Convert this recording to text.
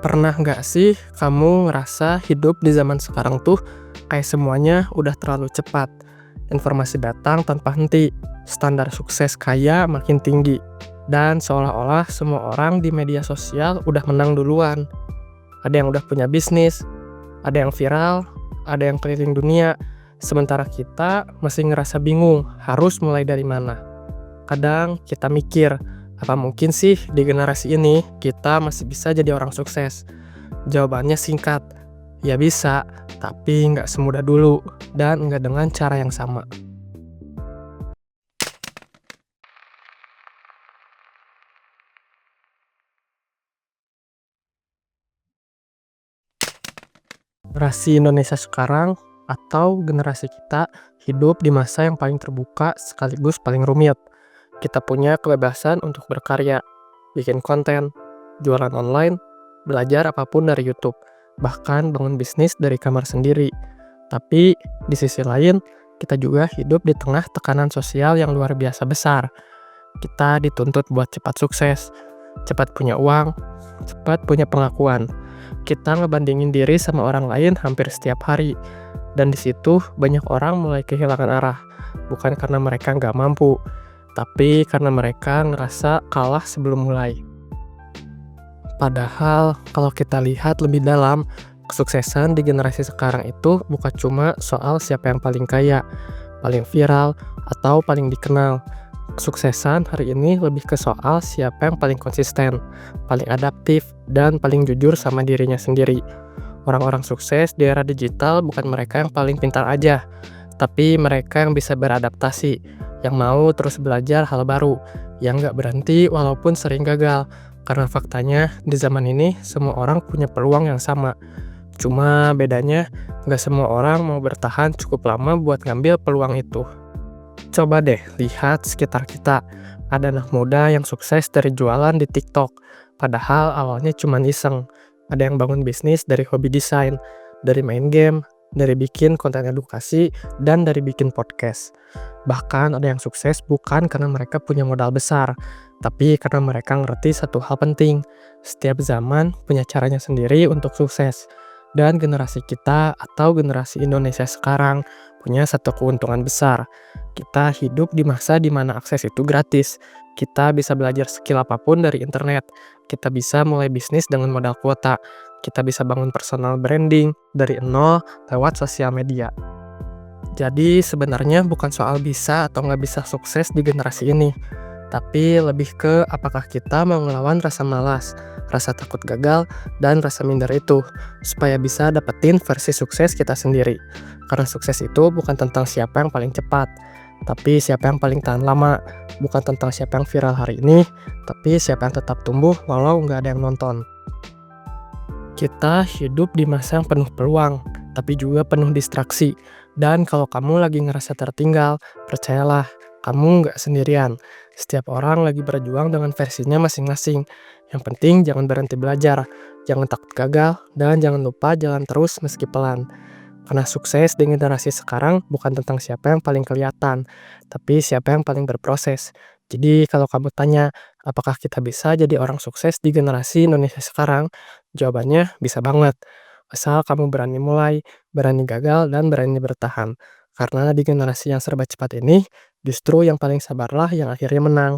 Pernah nggak sih kamu ngerasa hidup di zaman sekarang tuh kayak semuanya udah terlalu cepat? Informasi datang tanpa henti, standar sukses kaya makin tinggi, dan seolah-olah semua orang di media sosial udah menang duluan. Ada yang udah punya bisnis, ada yang viral, ada yang keliling dunia, sementara kita masih ngerasa bingung harus mulai dari mana. Kadang kita mikir, apa mungkin sih di generasi ini kita masih bisa jadi orang sukses? Jawabannya singkat, ya bisa, tapi nggak semudah dulu dan nggak dengan cara yang sama. Generasi Indonesia sekarang atau generasi kita hidup di masa yang paling terbuka sekaligus paling rumit. Kita punya kebebasan untuk berkarya, bikin konten, jualan online, belajar apapun dari YouTube, bahkan bangun bisnis dari kamar sendiri. Tapi di sisi lain, kita juga hidup di tengah tekanan sosial yang luar biasa besar. Kita dituntut buat cepat sukses, cepat punya uang, cepat punya pengakuan. Kita ngebandingin diri sama orang lain hampir setiap hari. Dan di situ banyak orang mulai kehilangan arah. Bukan karena mereka nggak mampu, tapi karena mereka ngerasa kalah sebelum mulai. Padahal kalau kita lihat lebih dalam, kesuksesan di generasi sekarang itu bukan cuma soal siapa yang paling kaya, paling viral, atau paling dikenal. Kesuksesan hari ini lebih ke soal siapa yang paling konsisten, paling adaptif, dan paling jujur sama dirinya sendiri. Orang-orang sukses di era digital bukan mereka yang paling pintar aja, tapi mereka yang bisa beradaptasi, yang mau terus belajar hal baru, yang nggak berhenti walaupun sering gagal. Karena faktanya di zaman ini semua orang punya peluang yang sama. Cuma bedanya nggak semua orang mau bertahan cukup lama buat ngambil peluang itu. Coba deh lihat sekitar kita. Ada anak muda yang sukses dari jualan di TikTok, padahal awalnya cuma iseng. Ada yang bangun bisnis dari hobi desain, dari main game, dari bikin konten edukasi, dan dari bikin podcast. Bahkan ada yang sukses bukan karena mereka punya modal besar, tapi karena mereka ngerti satu hal penting. Setiap zaman punya caranya sendiri untuk sukses. Dan generasi kita atau generasi Indonesia sekarang punya satu keuntungan besar. Kita hidup di masa di mana akses itu gratis. Kita bisa belajar skill apapun dari internet. Kita bisa mulai bisnis dengan modal kuota. Kita bisa bangun personal branding dari nol lewat sosial media. Jadi sebenarnya bukan soal bisa atau nggak bisa sukses di generasi ini, tapi lebih ke apakah kita mau ngelawan rasa malas, rasa takut gagal, dan rasa minder itu, supaya bisa dapetin versi sukses kita sendiri. Karena sukses itu bukan tentang siapa yang paling cepat, tapi siapa yang paling tahan lama. Bukan tentang siapa yang viral hari ini, tapi siapa yang tetap tumbuh walau nggak ada yang nonton. Kita hidup di masa yang penuh peluang, tapi juga penuh distraksi. Dan kalau kamu lagi ngerasa tertinggal, percayalah, kamu nggak sendirian. Setiap orang lagi berjuang dengan versinya masing-masing. Yang penting jangan berhenti belajar, jangan takut gagal, dan jangan lupa jalan terus meski pelan. Karena sukses di generasi sekarang bukan tentang siapa yang paling kelihatan, tapi siapa yang paling berproses. Jadi kalau kamu tanya, apakah kita bisa jadi orang sukses di generasi Indonesia sekarang? Jawabannya bisa banget. Asal kamu berani mulai, berani gagal, dan berani bertahan. Karena di generasi yang serba cepat ini, justru yang paling sabarlah yang akhirnya menang.